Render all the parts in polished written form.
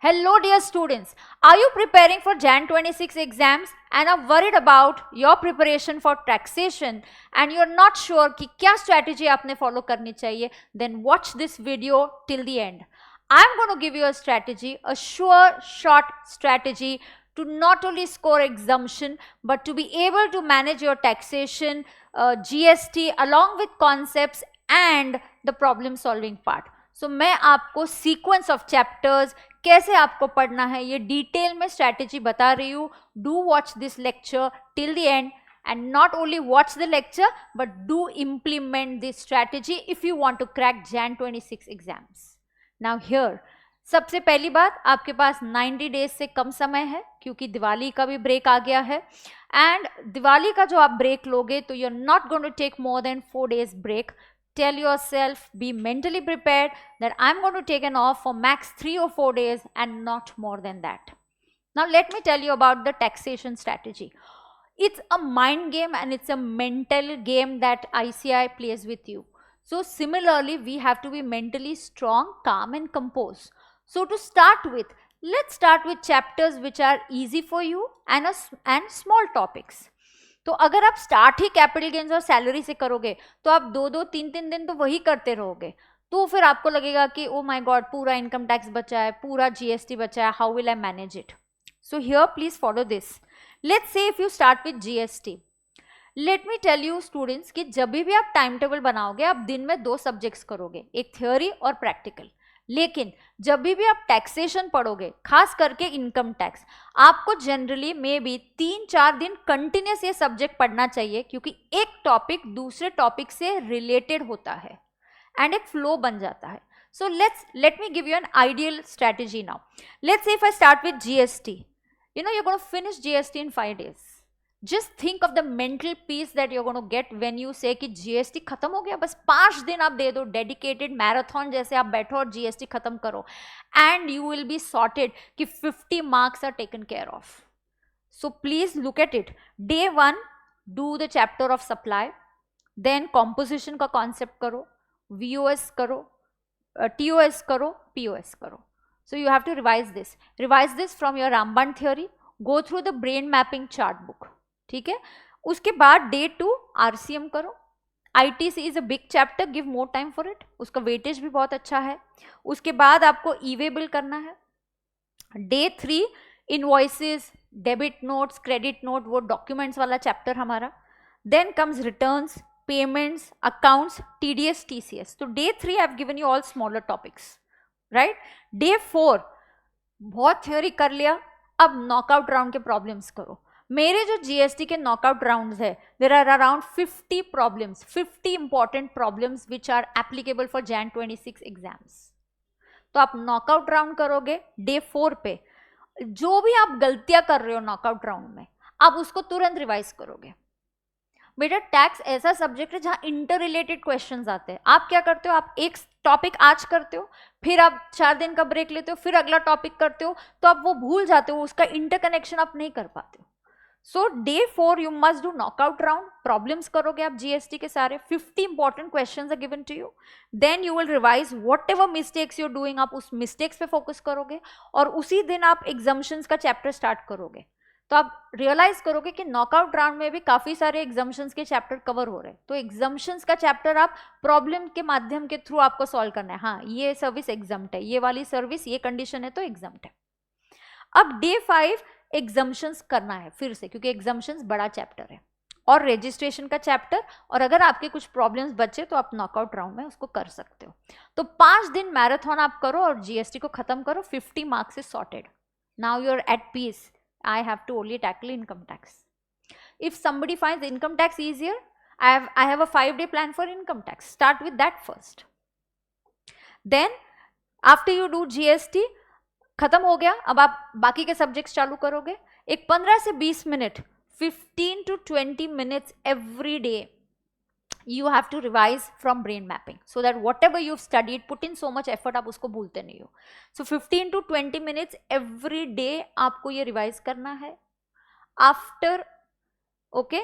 Hello dear students, are you preparing for Jan 26 exams and are worried about your preparation for taxation and you're not sure कि क्या strategy आपने follow करनी चाहिए? Then watch this video till the end. I'm going to give you a strategy, a sure short strategy to not only score exemption but to be able to manage your taxation, GST along with concepts and the problem solving part. So मैं आपको sequence of chapters कैसे आपको पढ़ना है ये detail में strategy बता रही हूँ. Do watch this lecture till the end and not only watch the lecture but do implement this strategy if you want to crack Jan 26 exams. Now here सबसे पहली बात, आपके पास 90 डेज से कम समय है क्योंकि दिवाली का भी ब्रेक आ गया है. एंड दिवाली का जो आप ब्रेक लोगे तो you are not going to take more than 4 days break. Tell yourself, be mentally prepared that I'm going to take an off for max 3 or 4 days and not more than that. Now let me tell you about the taxation strategy. It's a mind game and it's a mental game that ICI plays with you. So similarly, we have to be mentally strong, calm and composed. So to start with, let's start with chapters which are easy for you and small topics. तो अगर आप start ही capital gains और salary से करोगे तो आप 2-2, 3-3 दिन तो वही करते रहोगे. तो फिर आपको लगेगा कि ओ माय गॉड, पूरा इनकम टैक्स बचा है, पूरा जीएसटी बचा है, how will I manage it. So here please follow this. Let's say if you start with GST. Let me tell you students कि जब भी आप टाइम टेबल बनाओगे आप दिन में 2 सब्जेक्ट्स करोगे, एक थ्योरी और प्रैक्टिकल. लेकिन जब भी आप टैक्सेशन पढ़ोगे, खास करके इनकम टैक्स, आपको जनरली मे बी 3-4 दिन कंटिन्यूस ये सब्जेक्ट पढ़ना चाहिए क्योंकि एक टॉपिक दूसरे टॉपिक से रिलेटेड होता है एंड एक फ्लो बन जाता है. So let me give you an ideal strategy now. Let's say if I start with GST, you know you are going to finish GST in 5 days. Just think of the mental peace that you're going to get when you say कि GST खत्म हो गया, बस 5 दिन आप दे दो dedicated marathon जैसे आप बैठो और GST खत्म करो and you will be sorted कि 50 marks are taken care of. So please look at it. Day 1 do the chapter of supply, then composition का concept करो, VOS करो, TOS करो, POS करो. So you have to revise this from your Ramban theory. Go through the brain mapping chart book. ठीक है. उसके बाद day 2 RCM करो. ITC is a big chapter, give more time for it, उसका weightage भी बहुत अच्छा है. उसके बाद आपको ईवे बिल करना है. Day 3 invoices, debit notes, credit note, वो डॉक्यूमेंट्स वाला चैप्टर हमारा. Then comes returns, payments, accounts, TDS, TCS. तो day 3 I have given you all smaller topics, right. Day 4 बहुत थ्योरी कर लिया, अब नॉकआउट राउंड के प्रॉब्लम्स करो. मेरे जो जीएसटी के नॉकआउट राउंड्स है, there are around 50 problems, 50 important problems which are applicable for Jan 26 exams. तो आप नॉकआउट राउंड करोगे डे 4 पे. जो भी आप गलतियां कर रहे हो नॉकआउट राउंड में, आप उसको तुरंत रिवाइज करोगे. बेटा टैक्स ऐसा सब्जेक्ट है जहां इंटर रिलेटेड क्वेश्चंस आते हैं. आप क्या करते हो, आप एक टॉपिक आज करते हो, फिर आप 4 दिन का ब्रेक लेते हो, फिर अगला टॉपिक करते हो, तो आप वो भूल जाते हो, उसका इंटरकनेक्शन आप नहीं कर पाते हो. So day 4 you must do knockout round, problems करोगे आप जीएसटी के सारे, 50 important questions are given to you. Then you will revise whatever mistakes you are doing, आप उस मिस्टेक्स पे फोकस करोगे और उसी दिन आप एग्जम्पशंस का चैप्टर स्टार्ट करोगे. तो आप रियलाइज करोगे कि नॉकआउट राउंड में भी काफी सारे एग्जम्पशंस के चैप्टर कवर हो रहे हैं. तो एग्जम्पशंस का चैप्टर आप प्रॉब्लम के माध्यम के थ्रू आपको सॉल्व करना है. हाँ, ये सर्विस एग्जम्प्ट है, ये वाली सर्विस ये कंडीशन है तो एग्जम्प्ट है. अब डे 5 एग्जम्पशंस करना है फिर से, क्योंकि एग्जम्पशंस बड़ा चैप्टर है और रजिस्ट्रेशन का चैप्टर, और अगर आपके कुछ प्रॉब्लम्स बचे तो आप नॉकआउट राउंड में उसको कर सकते हो. तो 5 दिन मैराथन आप करो और जीएसटी को खत्म करो. 50 marks is sorted. Now you are at peace. I have to only tackle income tax. If somebody finds income tax easier, I have a 5-day plan for income tax. Start with that first. Then after you do GST, खत्म हो गया, अब आप बाकी के subjects चालू करोगे. एक 15 से 20 minute, 15 to 20 minutes every day you have to revise from brain mapping so that whatever you've studied, put in so much effort, आप उसको भूलते नहीं हो. So 15 to 20 minutes every day आपको ये रिवाइज करना है. आफ्टर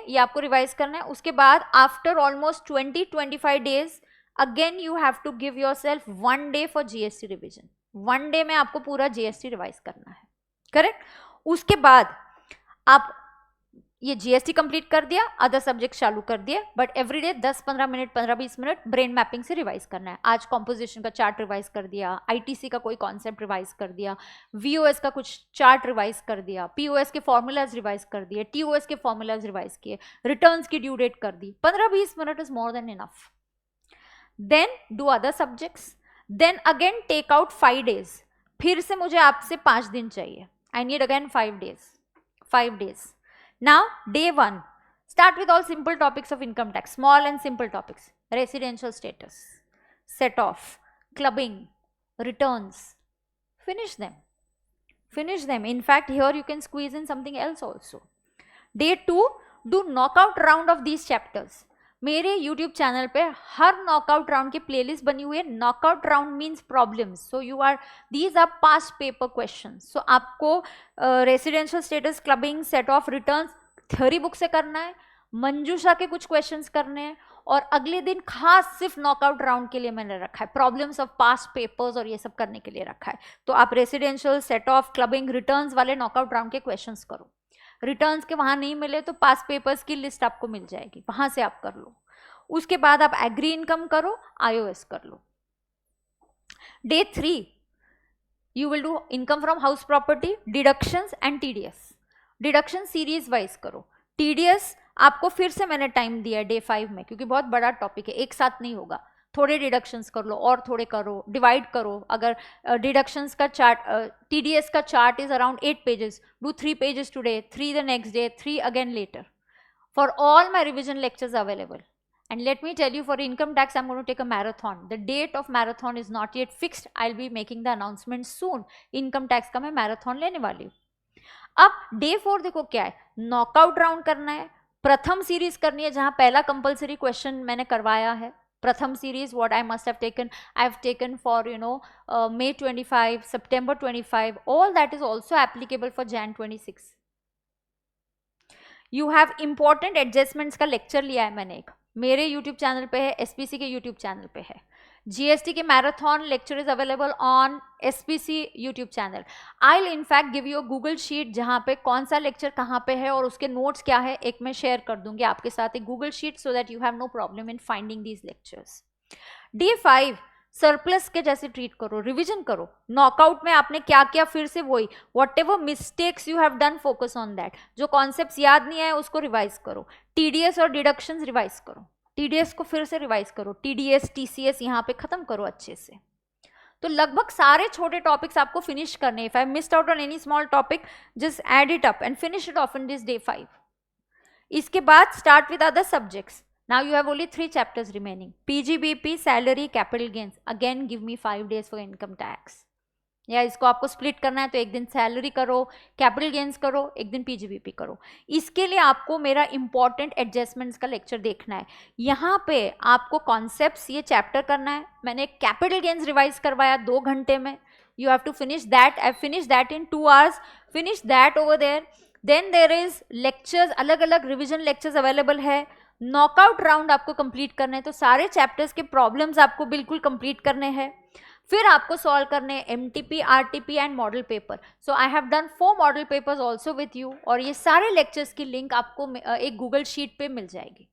ये आपको रिवाइज करना है. उसके बाद after almost 20-25 days again you have to give yourself 1 day for GST revision. 1 day में आपको पूरा जीएसटी रिवाइज करना है, करेक्ट। उसके बाद आप ये जीएसटी कंप्लीट कर दिया, अदर सब्जेक्ट चालू कर दिए, but everyday 10-15 minute 15-20 minute brain mapping से रिवाइज करना है। आज कॉम्पोजिशन का चार्ट रिवाइज कर दिया, आईटीसी का कोई कॉन्सेप्ट रिवाइज कर दिया, वीओएस का कुछ चार्ट रिवाइज कर दिया, पीओएस के फॉर्मूलाज रिवाइज कर दिए, टीओएस के फॉर्मूलाज रिवाइज किए, रिटर्न्स की ड्यू डेट कर दी। 15-20 minute is more than enough. Then do other subjects, then again take out 5 days। फिर से मुझे आपसे 5 दिन चाहिए, I need again 5 days। Now, day 1, start with all simple topics of income tax, small and simple topics, residential status, set off, clubbing, returns, finish them. In fact, here you can squeeze in something else also. Day 2, do knockout round of these chapters. मेरे YouTube channel पे हर knockout round की playlist बनी हुई है। Knockout round means problems, so you are these are past paper questions. सो आपको residential status, clubbing, set off, returns theory book से करना है, मंजूषा के कुछ क्वेश्चंस करने हैं, और अगले दिन खास सिर्फ नॉकआउट राउंड के लिए मैंने रखा है, प्रॉब्लम्स ऑफ पास्ट पेपर्स और ये सब करने के लिए रखा है। तो आप residential, set of, clubbing, returns वाले नॉकआउट राउंड के क्वेश्चंस करो। रिटर्न्स के वहां नहीं मिले तो पास पेपर्स की लिस्ट आपको मिल जाएगी, वहां से आप कर लो। उसके बाद आप एग्री इनकम करो, आईओएस कर लो। Day 3 you will do income from house property, deductions and TDS. Deduction series wise करो। टीडीएस आपको फिर से मैंने टाइम दिया है डे 5 में, क्योंकि बहुत बड़ा टॉपिक है, एक साथ नहीं होगा। थोड़े डिडक्शंस कर लो और थोड़े करो, डिवाइड करो। अगर डिडक्शंस का चार्ट, टीडीएस का chart is around 8 pages, do 3 pages today, 3 the next day, 3 again later. For all my revision lectures available. And let me tell you, for income tax I'm going to take a marathon. The date of marathon is not yet fixed. I'll be making the announcement soon. income tax का मैं marathon लेने वाली हूँ। अब day 4 देखो क्या है, knockout round करना है, प्रथम सीरीज करनी है जहां पहला कंपलसरी क्वेश्चन मैंने करवाया है। प्रथम series what I must have taken, I have taken for May 25, September 25, all that is also applicable for Jan 26. You have important adjustments का लेक्चर लिया है मैंने, एक मेरे YouTube चैनल पे है, SPC के YouTube चैनल पे है। GST के marathon lecture is available on SPC YouTube channel. I will in fact give you a Google sheet जहाँ पे कौन सा लेक्चर कहाँ पे है और उसके नोट्स क्या है, एक मैं शेयर कर दूंगी आपके साथ एक Google sheet, so that you have no problem in finding these lectures. Day 5 surplus के जैसे ट्रीट करो, रिविजन करो। नॉकआउट में आपने क्या किया, फिर से वही, what ever mistakes you have done focus on that. जो कॉन्सेप्ट्स याद नहीं आए उसको रिवाइज करो। टीडीएस और डिडक्शंस रिवाइज करो, टीडीएस को फिर से रिवाइज करो, टीडीएस टीसीएस यहाँ पे खत्म करो अच्छे से। तो लगभग सारे छोटे टॉपिक्स आपको फिनिश करने। If I missed out on any small topic, just add it up and finish it of in this day 5। इसके बाद start with other subjects. Now you have only 3 chapters remaining. PGBP, salary, capital gains. Again give me 5 days for income tax. या इसको आपको split करना है तो एक दिन सैलरी करो, कैपिटल गेन्स करो, एक दिन पीजीबीपी करो। इसके लिए आपको मेरा इंपॉर्टेंट एडजस्टमेंट्स का लेक्चर देखना है। यहाँ पे आपको कॉन्सेप्ट्स ये चैप्टर करना है। मैंने कैपिटल गेन्स रिवाइज करवाया 2 घंटे में। You have to finish that. I finish that in 2 hours. Finish that over there. Then there is lectures, अलग अलग रिविजन लेक्चर्स अवेलेबल है। नॉकआउट राउंड आपको कंप्लीट करने हैं, तो सारे चैप्टर्स के प्रॉब्लम्स आपको बिल्कुल कंप्लीट करने हैं। फिर आपको सॉल्व करने हैं MTP, RTP and model paper. So I have done 4 model papers also with you, और ये सारे लेक्चर्स की लिंक आपको एक गूगल शीट पे मिल जाएगी।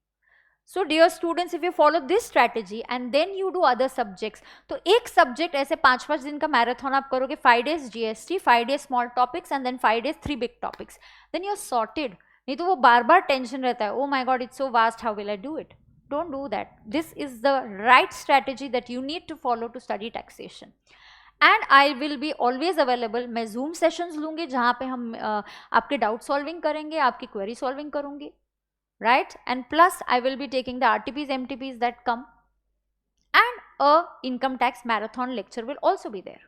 So dear students, if you follow this strategy and then you do other subjects, तो एक सब्जेक्ट ऐसे 5-5 दिन का मैराथन आप करोगे। 5 days GST, 5 days small topics and then 5 days 3 big topics, then you are sorted. नहीं तो वो बार बार टेंशन रहता है, oh my god it's so vast, how will I do it. Don't do that. This is the right strategy that you need to follow to study taxation. And I will be always available. मैं Zoom sessions लूँगी जहाँ पे हम आपके doubt solving करेंगे, आपकी query solving करूँगी, right? And plus I will be taking the RTPs, MTPs that come, and a income tax marathon lecture will also be there.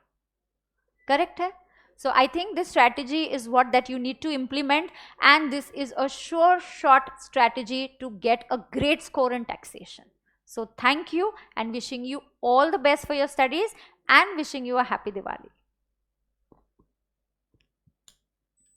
Correct है? So I think this strategy is what that you need to implement, and this is a sure shot strategy to get a great score in taxation. So thank you and wishing you all the best for your studies and wishing you a happy Diwali.